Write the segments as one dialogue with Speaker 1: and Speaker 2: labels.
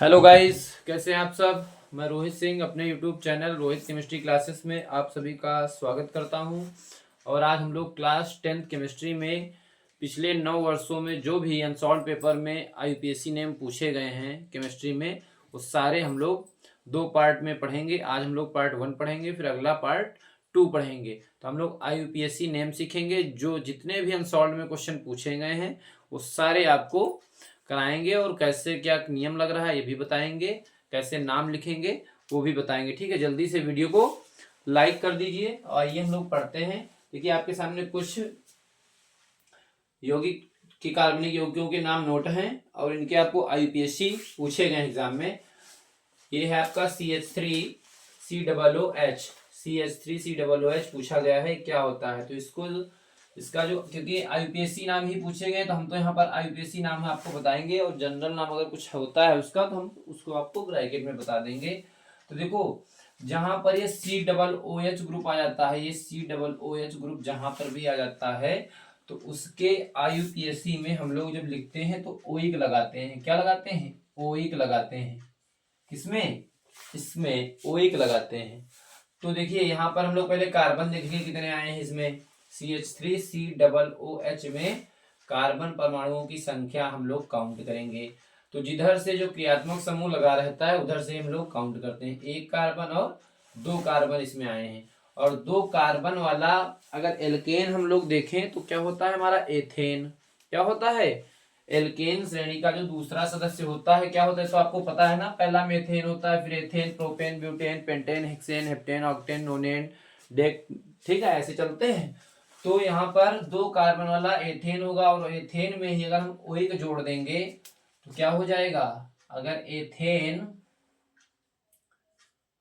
Speaker 1: Hello guys, कैसे हैं आप सब। मैं रोहित सिंह अपने YouTube channel Rohit chemistry classes में आप सभी का स्वागत करता हूं। और आज हम लोग क्लास 10th केमिस्ट्री में पिछले 9 वर्षों में जो भी अनसॉल्व पेपर में आईयूपीएससी नेम पूछे गए हैं केमिस्ट्री में, वो सारे हम लोग 2 पार्ट में पढ़ेंगे। आज हम लोग पार्ट 1 पढ़ेंगे, फिर अगला पार्ट 2 पढ़ेंगे। तो हम लोग आईयूपीएससी नेम सीखेंगे, जो जितने भी अनसॉल्व में क्वेश्चन पूछे गए हैं वो सारे आपको कराएंगे, और कैसे क्या नियम लग रहा है ये भी बताएंगे, कैसे नाम लिखेंगे वो भी बताएंगे। ठीक है, जल्दी से वीडियो को लाइक कर दीजिए और ये हम लोग पढ़ते हैं। देखिए आपके सामने कुछ यौगिक की कार्बनिक यौगिकों के नाम नोट हैं और इनके आपको आईयूपीएससी पूछे गए एग्जाम में। ये है आपका CH3COOH, CH3COOH पूछा गया है, क्या होता है। तो इसका जो, क्योंकि आईयूपीएससी नाम ही पूछे गए तो हम तो यहाँ पर आईयूपीएससी नाम है आपको बताएंगे, और जनरल नाम अगर कुछ होता है उसका तो हम उसको आपको ब्रैकेट में बता देंगे। तो देखो, जहां पर ये COOH ग्रुप आ जाता है, ये COOH ग्रुप जहां पर भी आ जाता है तो उसके आईयूपीएससी में हम लोग जब लिखते हैं तो ओइक लगाते हैं। क्या लगाते हैं? ओइक लगाते हैं। किसमें? इसमें ओइक लगाते हैं। तो देखिए यहाँ पर हम लोग पहले कार्बन देखेंगे कितने आए हैं इसमें। CH3COOH में कार्बन परमाणुओं की संख्या हम लोग काउंट करेंगे। तो जिधर से जो क्रियात्मक समूह लगा रहता है उधर से हम लोग काउंट करते हैं। 1 कार्बन और 2 कार्बन इसमें आए हैं। और 2 कार्बन वाला अगर एल्केन हम लोग देखें तो क्या होता है हमारा? एथेन। क्या होता है? एल्केन श्रेणी का जो दूसरा सदस्य होता है क्या होता है, तो आपको पता है ना, पहला मेथेन होता है, फिर ethane, propane, butane, pentane, hexane, heptane, octane, नोनेन, deck. ठीक है, ऐसे चलते हैं। तो यहाँ पर 2 कार्बन वाला एथेन होगा, और एथेन में ही अगर हम ओइक जोड़ देंगे तो क्या हो जाएगा? अगर एथेन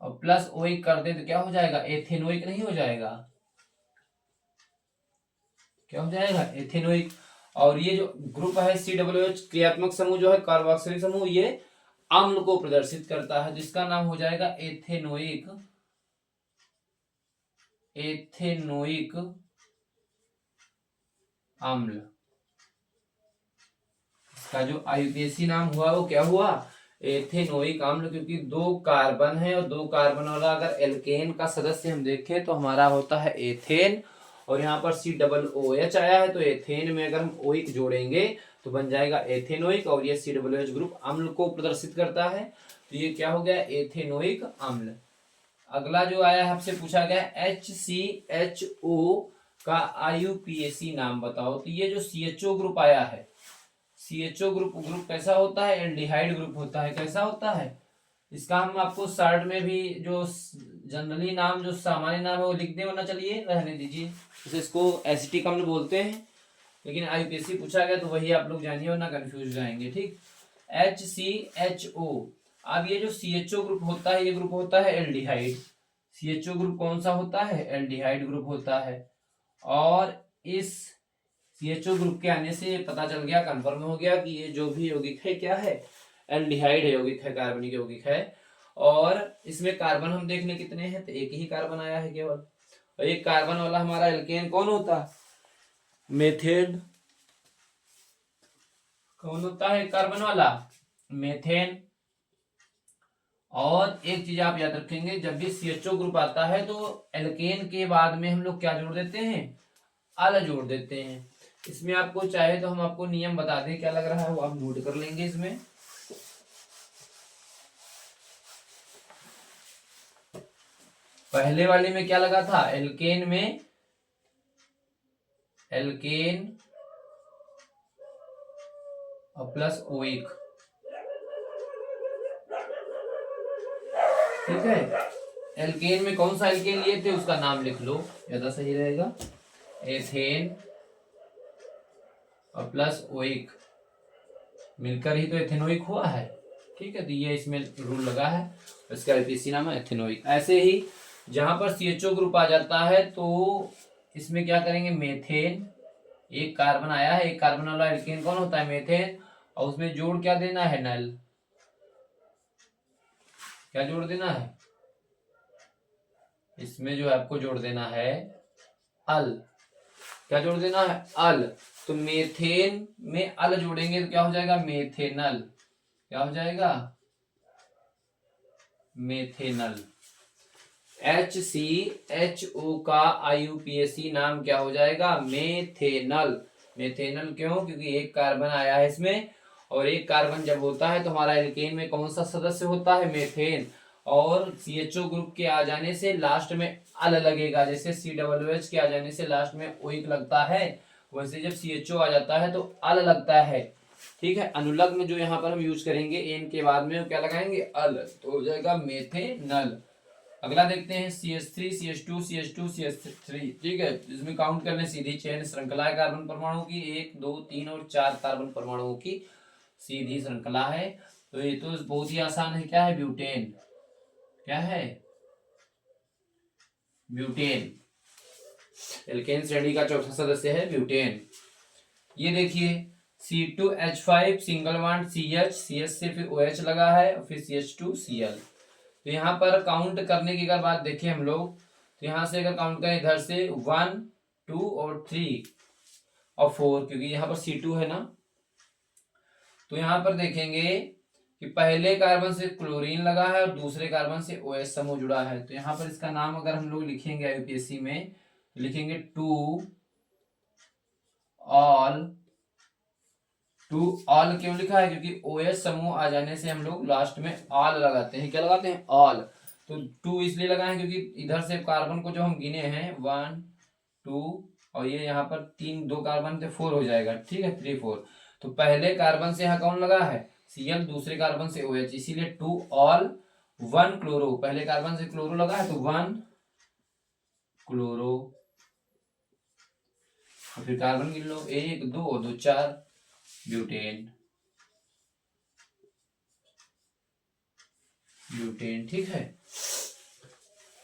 Speaker 1: और प्लस ओइक कर दें तो क्या हो जाएगा? एथेनोइक नहीं हो जाएगा? क्या हो जाएगा? एथेनोइक। और ये जो ग्रुप है COOH क्रियात्मक समूह जो है कार्बोक्सिलिक समूह, ये अम्ल को प्रदर्शित करता है, जिसका नाम हो जाएगा एथेनोइक। एथेनोइक अम्ल। इसका जो आईयूपीएससी नाम हुआ वो क्या हुआ? एथेनोइक अम्ल। क्योंकि 2 कार्बन है और 2 कार्बन वाला अगर एल्केन का सदस्य हम देखें तो हमारा होता है एथेन, और यहाँ पर COOH आया है तो एथेन में अगर हम ओइक जोड़ेंगे तो बन जाएगा एथेनोइक, और ये COOH ग्रुप अम्ल को प्रदर्शित करता है। तो ये क्या हो गया? एथेनोइक अम्ल। अगला जो आया है आपसे पूछा गया HCHO का आईयूपीएससी नाम बताओ। तो ये जो CHO ग्रुप आया है, CHO ग्रुप कैसा होता है? एल्डिहाइड ग्रुप होता है। कैसा होता है? इसका हम आपको शॉर्ट में भी जो जनरली नाम, जो सामान्य नाम है वो लिख दें, वरना चलिए रहने दीजिए, जैसे इसको एसिटिक अम्ल बोलते हैं, लेकिन आईयूपीएससी पूछा गया तो वही आप लोग जानिए वरना कंफ्यूज हो जाएंगे। ठीक, HCHO। अब ये जो CHO ग्रुप होता है, ये ग्रुप होता है एल्डिहाइड। CHO ग्रुप कौन सा होता है? एल्डिहाइड ग्रुप होता है। और इस CHO ग्रुप के आने से पता चल गया, कंफर्म हो गया कि ये जो भी यौगिक है क्या है? एल्डिहाइड है, यौगिक है, कार्बनिक यौगिक है। और इसमें कार्बन हम देख लें कितने हैं, तो एक ही कार्बन आया है केवल। और एक कार्बन वाला हमारा एल्केन कौन होता? मेथेन। कौन होता है कार्बन वाला? मेथेन। और एक चीज आप याद रखेंगे, जब भी CHO ग्रुप आता है तो एल्केन के बाद में हम लोग क्या जोड़ देते हैं? अल जोड़ देते हैं। इसमें आपको चाहे तो हम आपको नियम बता दें, क्या लग रहा है वो आप नोट कर लेंगे। इसमें पहले वाले में क्या लगा था? एल्केन में एल्केन और प्लस ओइक। ठीक है, एल्केन में कौन सा एल्केन लिए थे उसका नाम लिख लो, ज्यादा सही रहेगा। एथेन और प्लस ओइक मिलकर ही तो एथेनोइक हुआ है। ठीक है, तो ये इसमें रूल लगा है, इसका आईयूपीएससी नाम है एथेनोइक। ऐसे ही जहां पर CHO ग्रुप आ जाता है तो इसमें क्या करेंगे? मेथेन। एक कार्बन आया है, एक कार्बन वाला एल्केन कौन होता है? मेथेन। और उसमें जोड़ क्या देना है? नल। क्या जोड़ देना है? इसमें जो है आपको जोड़ देना है अल। क्या जोड़ देना है? अल। तो मेथेन में अल जोड़ेंगे तो क्या हो जाएगा? मेथेनल। क्या हो जाएगा? मेथेनल। HCHO का IUPAC नाम क्या हो जाएगा? मेथेनल। मेथेनल क्यों? क्योंकि एक कार्बन आया है इसमें, और एक कार्बन जब होता है तो हमारा एल्केन में कौन सा सदस्य होता है? मेथेन। और CHO ग्रुप के आ जाने से लास्ट में अल लगेगा, जैसे COOH के आ जाने से लास्ट में ओइक लगता है, वैसे जब CHO आ जाता है तो अल लगता है। ठीक है, अनुलग्न जो यहाँ पर हम यूज करेंगे एन के बाद में, क्या लगाएंगे? अल, तो हो जाएगा मेथेनल। अगला देखते हैं CH3 CH2 CH2 CH3। ठीक है, इसमें काउंट करने सीधी चेन श्रृंखला है कार्बन परमाणु की, 1 2 3 और 4 कार्बन परमाणुओं की सीधी श्रृंखला है। तो ये तो बहुत ही आसान है। क्या है? ब्यूटेन। क्या है? ब्यूटेन। एल्केन श्रेणी का चौथा सदस्य है ब्यूटेन। ये देखिए C2H5 single bond CH, CH से फिर OH लगा है और फिर CH2Cl। तो यहाँ पर काउंट करने की अगर बात देखें हम लोग, तो यहाँ से अगर काउंट करें इधर से 1 2 और 3 और 4, क्योंकि यहाँ पर C2 है ना, तो यहाँ पर देखेंगे कि पहले कार्बन से क्लोरीन लगा है और दूसरे कार्बन से OH समूह जुड़ा है। तो यहाँ पर इसका नाम अगर हम लोग लिखेंगे IUPAC में, तो लिखेंगे टू ऑल। क्यों लिखा है? क्योंकि OH समूह आ जाने से हम लोग लास्ट में ऑल लगाते हैं। क्या लगाते हैं? ऑल। तो 2 इसलिए लगाए हैं क्योंकि इधर से कार्बन को जो हम गिने हैं 1 2 और ये यहाँ पर 3 2 कार्बन थे, 4 हो जाएगा। ठीक है, 3 4। तो पहले कार्बन से यहाँ कौन लगा है? Cl, दूसरे कार्बन से OH, इसीलिए 2 ऑल 1 क्लोरो। पहले कार्बन से क्लोरो लगा है तो 1 क्लोरो, और फिर कार्बन गिन लो, 1 2 2 4 ब्यूटेन। ब्यूटेन। ठीक है,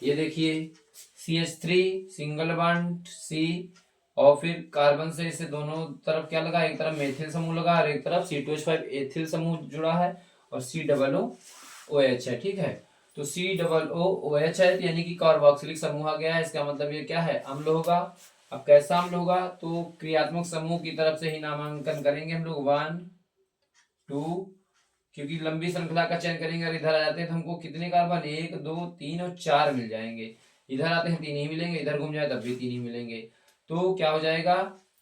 Speaker 1: ये देखिए CH3 सिंगल बॉन्ड C, और फिर कार्बन से इसे दोनों तरफ क्या लगा? एक तरफ मेथिल समूह लगा और एक तरफ C2H5 एथिल समूह जुड़ा है और COOH है। ठीक है, तो COOH है, यानी कि कार्बोक्सिलिक समूह आ गया है। इसका मतलब ये क्या है? अम्ल होगा। अब कैसा अम्ल होगा? तो क्रियात्मक समूह की तरफ से ही नामांकन करेंगे हम लोग, 1 2, क्योंकि लंबी श्रृंखला का चयन करेंगे और इधर आ जाते हैं तो हमको कितने कार्बन? 1 2 3 और 4 मिल जाएंगे। इधर आते हैं 3 ही मिलेंगे, इधर घूम जाए तब भी 3 ही मिलेंगे। तो क्या हो जाएगा?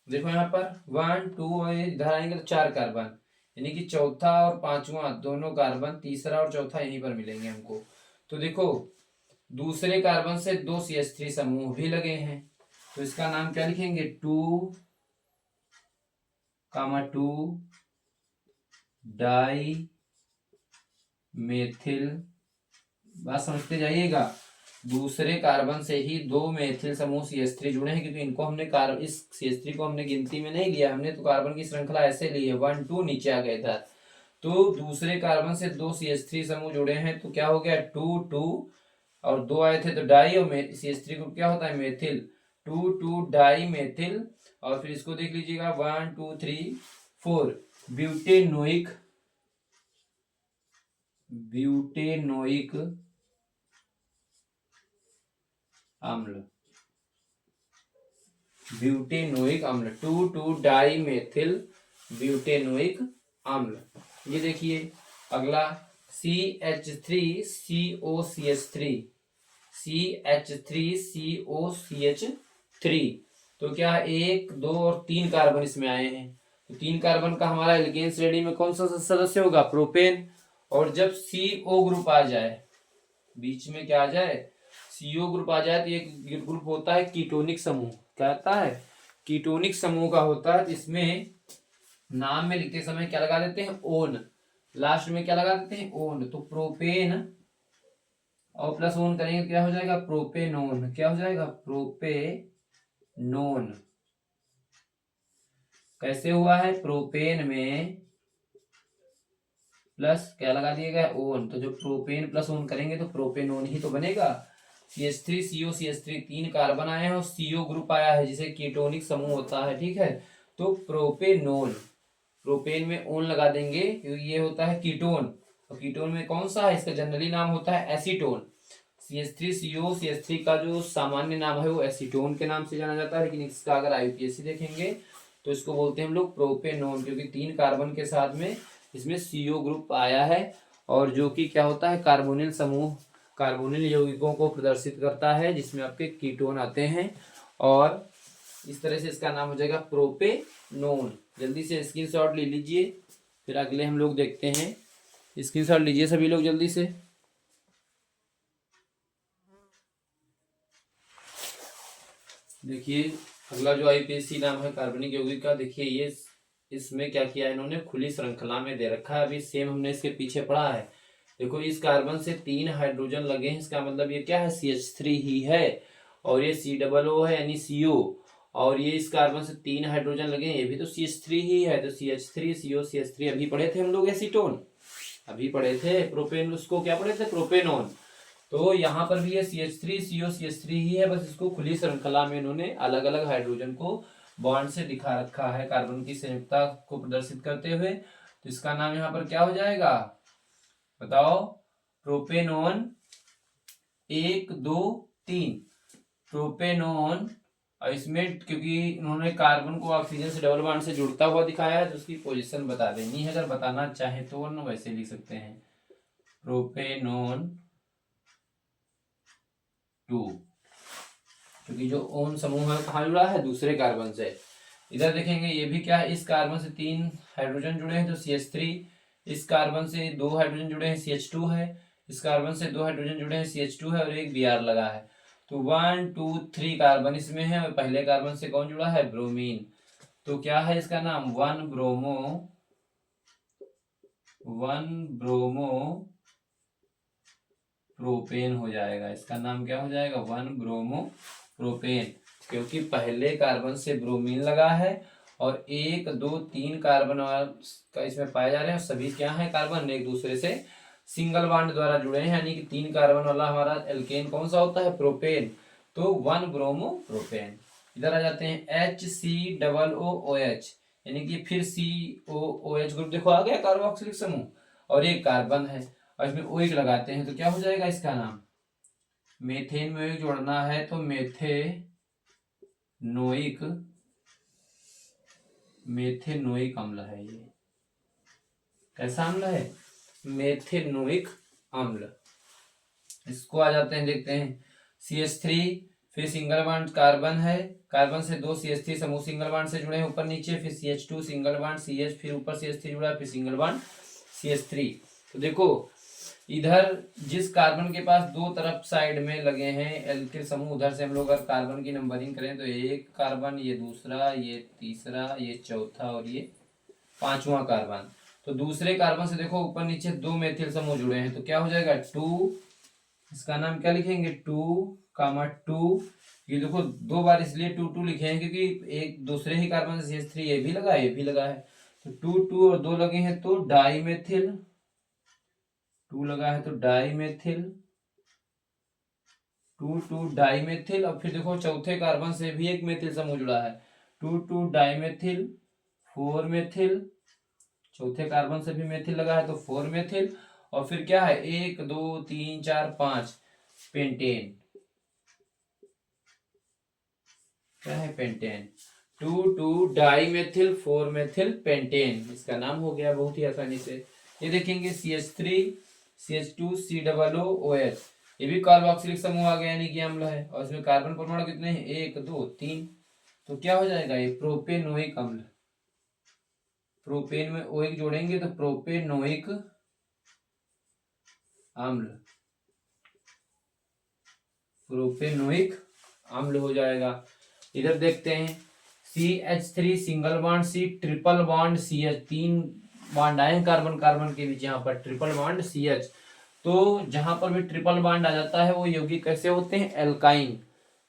Speaker 1: देखो यहाँ पर 1 2 और इधर आएंगे तो 4 कार्बन, यानी कि चौथा और पांचवा दोनों कार्बन, तीसरा और चौथा यहीं पर मिलेंगे हमको। तो देखो दूसरे कार्बन से 2 CH3 समूह भी लगे हैं, तो इसका नाम क्या लिखेंगे? 2 डाई मेथिल। बात समझते जाइएगा, दूसरे कार्बन से ही 2 मेथिल समूह CH3 जुड़े हैं, क्योंकि इनको हमने इस CH3 को हमने गिनती में नहीं लिया, हमने तो कार्बन की श्रृंखला ऐसे ली है 1 2 नीचे आ गए इधर। तो दूसरे कार्बन से 2 CH3 समूह जुड़े हैं, तो क्या हो गया? 2 2 और 2 आए थे तो डाई, और CH3 ग्रुप क्या होता है? मेथिल। 2 2 डाई मेथिल, और फिर इसको देख लीजिएगा 1 2 3 4 ब्यूटेनोइक। ब्यूटेनोइक अम्ल। ब्यूटेनोइक अम्ल 2 2 डाई मेथिल ब्यूटेनोइक अम्ल। ये देखिए अगला CH3COCH3। CH3COCH3, तो क्या 1 2 और 3 कार्बन इसमें आए हैं। तो 3 कार्बन का हमारा एल्केन श्रेणी में कौन सा सदस्य होगा? प्रोपेन। और जब CO ग्रुप आ जाए, बीच में क्या आ जाए? CO ग्रुप आ जाए, तो एक ग्रुप होता है कीटोनिक समूह। क्या होता है? कीटोनिक समूह का होता है। इसमें नाम में लिखते समय क्या लगा देते हैं? ओन। लास्ट में क्या लगा देते हैं? ओन। तो प्रोपेन और प्लस ओन करेंगे क्या हो जाएगा? प्रोपेनोन। क्या हो जाएगा? प्रोपेनोन। कैसे हुआ है? प्रोपेन में प्लस क्या लगा दिया गया? ओन। तो जो प्रोपेन प्लस ओन करेंगे तो प्रोपेनोन ही तो बनेगा। CH3COCH3 3 कार्बन आए हैं और CO ग्रुप आया है जिसे कीटोनिक समूह होता है। ठीक है, तो प्रोपेनोन। प्रोपेन में ओन लगा देंगे क्योंकि ये होता है कीटोन, और कीटोन में कौन सा है? इसका जनरली नाम होता है एसीटोन। CH3COCH3 का जो सामान्य नाम है वो एसीटोन के नाम से जाना जाता है, लेकिन इसका अगर IUPAC देखेंगे तो इसको बोलते हैं हम लोग प्रोपेनोन, क्योंकि 3 कार्बन के साथ में इसमें CO ग्रुप आया है और जो कि क्या होता है, कार्बोनिल समूह, कार्बोनिल यौगिकों को प्रदर्शित करता है, जिसमें आपके कीटोन आते हैं। और इस तरह से इसका नाम हो जाएगा प्रोपेनोन। जल्दी से स्क्रीनशॉट ले लीजिए, फिर अगले हम लोग देखते हैं। स्क्रीनशॉट लीजिए सभी लोग जल्दी से। देखिए अगला जो आईपीएसी नाम है कार्बनिक यौगिक का, देखिए ये इसमें क्या किया है इन्होंने, खुली श्रृंखला में दे रखा है। अभी सेम हमने इसके पीछे पढ़ा है। देखो इस कार्बन से 3 हाइड्रोजन लगे हैं, इसका मतलब ये क्या है, CH3 ही है। और ये COO है यानी CO। और ये इस कार्बन से 3 हाइड्रोजन लगे हैं, ये भी तो CH3 ही है, तो CH3 CO CH3। अभी पढ़े थे हम लोग एसीटोन, अभी पढ़े थे प्रोपेन, उसको क्या पढ़े थे, प्रोपेनोन। तो यहाँ पर भी ये CH3 CO CH3 ही है, बस इसको खुली श्रृंखला में इन्होंने अलग अलग हाइड्रोजन को बॉन्ड से दिखा रखा है कार्बन की संयुक्ता को प्रदर्शित करते हुए। तो इसका नाम यहाँ पर क्या हो जाएगा, बताओ, प्रोपेनोन 1 2 3, प्रोपेनोन। और इसमें क्योंकि इन्होंने कार्बन को ऑक्सीजन से डबल बॉन्ड से जुड़ता हुआ दिखाया है, तो उसकी पोजीशन बता देनी है। अगर बताना चाहे तो वरना वैसे लिख सकते हैं, प्रोपेनोन 2, क्योंकि जो ओन समूह है कहाँ जुड़ा है, दूसरे कार्बन से। इधर देखेंगे ये भी क्या है, इस कार्बन से 3 हाइड्रोजन जुड़े हैं तो CH3, इस कार्बन से 2 हाइड्रोजन जुड़े हैं CH2 है, इस कार्बन से 2 हाइड्रोजन जुड़े हैं CH2 है, और एक Br लगा है। तो 1 2 3 कार्बन इसमें है, और पहले कार्बन से कौन जुड़ा है, ब्रोमीन। तो क्या है इसका नाम, 1 ब्रोमो प्रोपेन हो जाएगा। इसका नाम क्या हो जाएगा, 1 ब्रोमो प्रोपेन, क्योंकि पहले कार्बन से ब्रोमीन लगा है और 1 2 3 कार्बन का इसमें पाए जा रहे हैं। सभी क्या है, कार्बन एक दूसरे से सिंगल बॉन्ड द्वारा जुड़े हैं, यानी कि 3 कार्बन वाला हमारा एल्केन कौन सा होता है, प्रोपेन। तो 1 ब्रोमो प्रोपेन। इधर आ जाते हैं HCOOH, यानी कि फिर COOH ग्रुप, देखो आ गया कार्बोक्सिलिक समूह, और एक कार्बन है और इसमें OH लगाते हैं, तो क्या हो जाएगा इसका नाम, मेथेन में OH जोड़ना है तो मेथेनोइक अम्ल है। ये कैसा अम्ल है, मेथेनोइक अम्ल। इसको आ जाते हैं, देखते हैं, CH3, फिर सिंगल बॉन्ड कार्बन है, कार्बन से 2 CH3 समूह सिंगल बॉन्ड से जुड़े हैं ऊपर नीचे, फिर CH2 सिंगल बॉन्ड CH, फिर ऊपर CH3 जुड़ा है, फिर सिंगल बॉन्ड CH3। तो देखो इधर जिस कार्बन के पास 2 तरफ साइड में लगे हैं एल्किल समूह, उधर से हम लोग अगर कार्बन की नंबरिंग करें तो एक कार्बन, ये दूसरा, ये तीसरा, ये चौथा, और ये 5वां कार्बन। तो दूसरे कार्बन से देखो ऊपर नीचे 2 मेथिल समूह जुड़े हैं, तो क्या हो जाएगा, 2। इसका नाम क्या लिखेंगे, 2, ये देखो 2 बार इसलिए 2 लिखे हैं क्योंकि एक दूसरे ही कार्बन से CH3 ये भी लगा है, ये भी लगा है, तो 2 और 2 लगे हैं तो डाईमेथिल, 2 लगा है तो डाईमेथिल, 2 डाईमेथिल। और फिर देखो चौथे कार्बन से भी एक मेथिल समूह जुड़ा है, 2 डाईमेथिल, 4 मेथिल, चौथे कार्बन से भी मेथिल लगा है तो 4 मेथिल। और फिर क्या है, 1 2 3 4 5 पेंटेन, क्या है, पेंटेन। 2 डाईमेथिल 4 मेथिल पेंटेन, इसका नाम हो गया बहुत ही आसानी से। ये देखेंगे CH3 CH2 COOH, ये भी कार्बोक्सिलिक समूह आ गया यानी कि अम्ल है, और इसमें कार्बन परमाणु कितने हैं, 1 2 3। तो क्या हो जाएगा, ये प्रोपेनोइक अम्ल। प्रोपेन में OH जोड़ेंगे तो प्रोपेनोइक अम्ल, प्रोपेनोइक अम्ल हो जाएगा। इधर देखते हैं, CH3 single bond C, triple bond CH, 3 bond आए हैं कार्बन कार्बन के बीच, यहाँ पर ट्रिपल बॉन्ड CH। तो जहां पर भी ट्रिपल बॉन्ड आ जाता है वो यौगिक कैसे होते हैं, एल्काइन।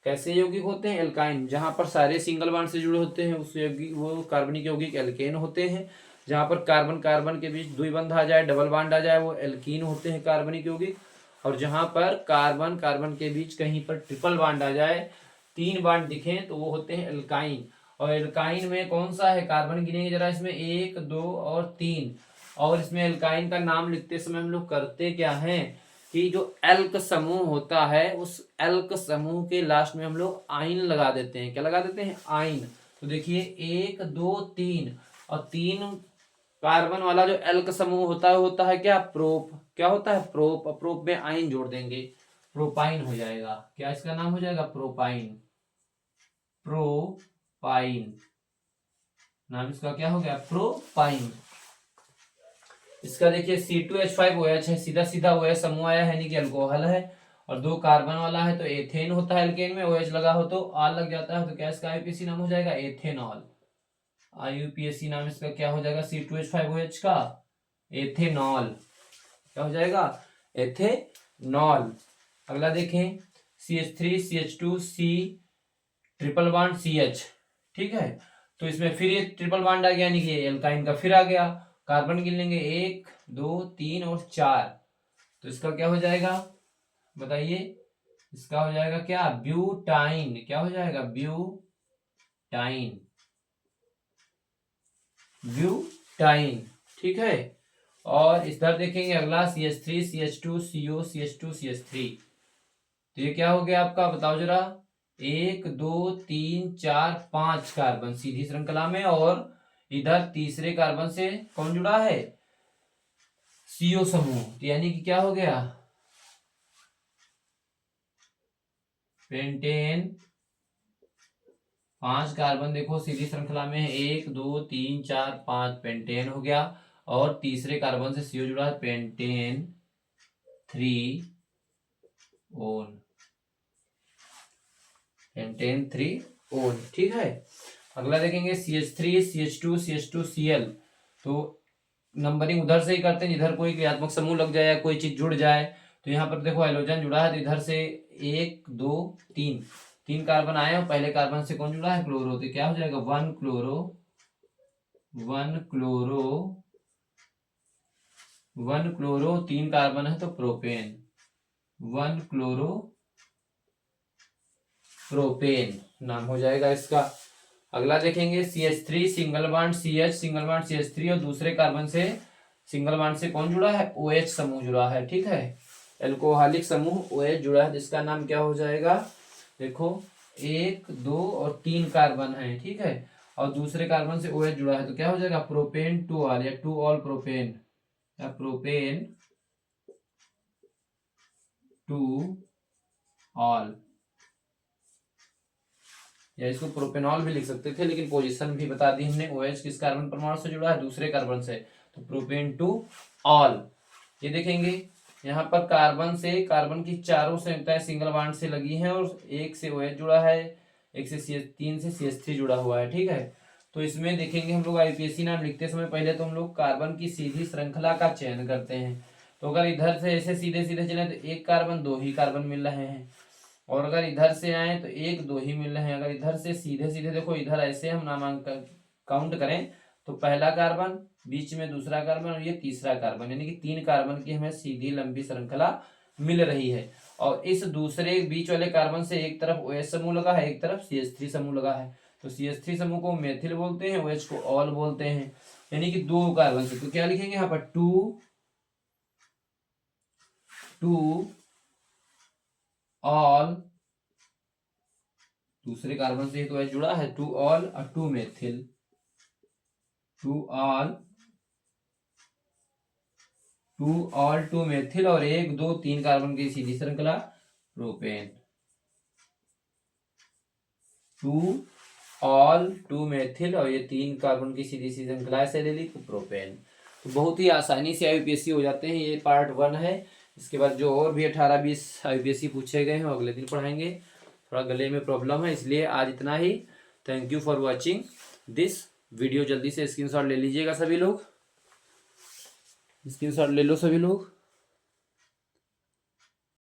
Speaker 1: कैसे यौगिक होते हैं, एल्काइन। जहां पर सारे सिंगल बॉन्ड से जुड़े होते हैं उस यौगिक, वो कार्बनिक यौगिक एल्केन होते हैं। जहां पर कार्बन कार्बन के बीच द्विबंध आ जाए, डबल बॉन्ड आ जाए, वो एल्कीन होते हैं कार्बनिक यौगिक। और जहां पर कार्बन कार्बन के बीच कहीं पर ट्रिपल बॉन्ड आ जाए, 3 बॉन्ड दिखे, तो वो होते हैं एल्काइन। और एल्काइन में कौन सा है, कार्बन गिनेंगे जरा, इसमें 1 2 और 3। और इसमें एल्काइन का नाम लिखते समय हम लोग करते क्या हैं कि जो एल्क समूह होता है उस एल्क समूह के लास्ट में हम लोग आइन लगा देते हैं। क्या लगा देते हैं, आइन। तो देखिए 1 2 3, और 3 कार्बन वाला जो एल्क समूह होता है क्या, प्रोप। क्या होता है प्रोप, प्रोप में आइन जोड़ देंगे, प्रोपाइन हो जाएगा। क्या इसका नाम हो जाएगा? प्रोपाइन। प्रोपाइन नाम इसका क्या हो गया? प्रोपाइन। इसका देखिए C2H5OH है, सीधा सीधा OH समूह आया है, यानी कि अल्कोहल है, और 2 कार्बन वाला है तो एथेन होता है। एल्केन में OH लगा हो तो आल लग जाता है, तो क्या इसका आईयूपीएसी नाम हो जाएगा? एथेनॉल। आईयूपीएसी नाम इसका क्या हो जाएगा C2H5OH का? एथेनॉल। क्या हो जाएगा? एथेनॉल। अगला देखें CH3CH2C ट्रिपल बॉन्ड CH, ठीक है। तो इसमें फिर ये ट्रिपल बॉन्ड आ गया, यानी कि एल्काइन का फिर आ गया। कार्बन गिन लेंगे 1 2 3 और 4, तो इसका क्या हो जाएगा बताइए? इसका हो जाएगा क्या? ब्यूटाइन। क्या हो जाएगा? ब्यूटाइन। ब्यूटाइन, ठीक है। और इधर देखेंगे अगला CH3CH2CO CH2CH3, तो ये क्या हो गया आपका? बताओ जरा। 1 2 3 4 5 कार्बन सीधी श्रृंखला में, और इधर तीसरे कार्बन से कौन जुड़ा है? CO समूह। तो यानी कि क्या हो गया? पेंटेन। 5 कार्बन देखो सीधी श्रृंखला में है, 1 2 3 4 5, पेंटेन हो गया। और तीसरे कार्बन से CO जुड़ा है, पेंटेन 3 ओन। पेंटेन 3 ओन, ठीक है। अगला देखेंगे CH3CH2CH2Cl, तो नंबरिंग उधर से ही करते हैं जिधर कोई क्रियात्मक समूह लग जाए या कोई चीज जुड़ जाए। तो यहाँ पर देखो हाइड्रोजन जुड़ा है, तो इधर से 1 2 3 कार्बन आए, और पहले कार्बन से कौन जुड़ा है? क्लोरो। तो क्या हो जाएगा? 1 क्लोरो 1 क्लोरो 1 क्लोरो, 3 कार्बन है तो प्रोपेन, 1 क्लोरो प्रोपेन नाम हो जाएगा इसका। अगला देखेंगे CH3 single bond CH single bond CH3, और दूसरे कार्बन से सिंगल बॉन्ड से कौन जुड़ा है? OH समूह जुड़ा है, ठीक है। एल्कोहलिक समूह OH जुड़ा है, जिसका नाम क्या हो जाएगा? देखो 1 2 और 3 कार्बन है, ठीक है, और दूसरे कार्बन से OH जुड़ा है, तो क्या हो जाएगा? प्रोपेन 2 ऑल, या 2 ऑल प्रोपेन, या प्रोपेन 2 ऑल, या इसको प्रोपेनॉल भी लिख सकते थे, लेकिन पोजीशन भी बता दी हमने। OH किस कार्बन परमाणु से जुड़ा है? दूसरे कार्बन से, तो प्रोपेन 2 ऑल। ये देखेंगे यहाँ पर कार्बन से, कार्बन की चारों संयुक्ताएं सिंगल बॉन्ड से लगी हैं, और एक से OH जुड़ा है, एक से CH3 से CH3 जुड़ा हुआ है, ठीक है। तो इसमें देखेंगे हम लोग आईयूपीएसी नाम लिखते समय पहले तो हम लोग कार्बन की सीधी श्रृंखला का चयन करते हैं। तो अगर इधर से ऐसे सीधे सीधे चले तो 1 कार्बन 2 ही कार्बन मिल रहे हैं, और अगर इधर से आए तो 1 2 ही मिल रहे हैं। अगर इधर से सीधे सीधे देखो, इधर ऐसे हम नामांकन काउंट करें तो पहला कार्बन, बीच में दूसरा कार्बन, और ये तीसरा कार्बन, यानी कि 3 कार्बन की हमें सीधी लंबी श्रृंखला मिल रही है। और इस दूसरे बीच वाले कार्बन से एक तरफ OH समूह लगा है, एक तरफ CH3 समूह लगा है, तो CH3 समूह को मेथिल बोलते हैं, OH को ऑल बोलते हैं, यानी कि 2 कार्बन से। तो क्या लिखेंगे यहाँ पर? 2 ऑल, दूसरे कार्बन से तो OH जुड़ा है, 2 ऑल और 2 मेथिल, 2 ऑल 2 मेथिल, और 1 2 3 कार्बन की सीधी श्रृंखला प्रोपेन, 2 ऑल 2 मेथिल, और ये 3 कार्बन की सीधी सी श्रृंखला ऐसे ले ली तो प्रोपेन। तो बहुत ही आसानी से आईयूपीएसी हो जाते हैं। ये पार्ट 1 है। इसके बाद जो और भी 18-20 आईयूपीएसी पूछे गए हैं वो अगले दिन पढ़ाएंगे। थोड़ा गले में प्रॉब्लम है, इसलिए आज इतना ही। Thank you for watching this video. जल्दी से स्क्रीनशॉट ले लीजिएगा सभी लोग, स्क्रीनशॉट ले लो सभी लोग।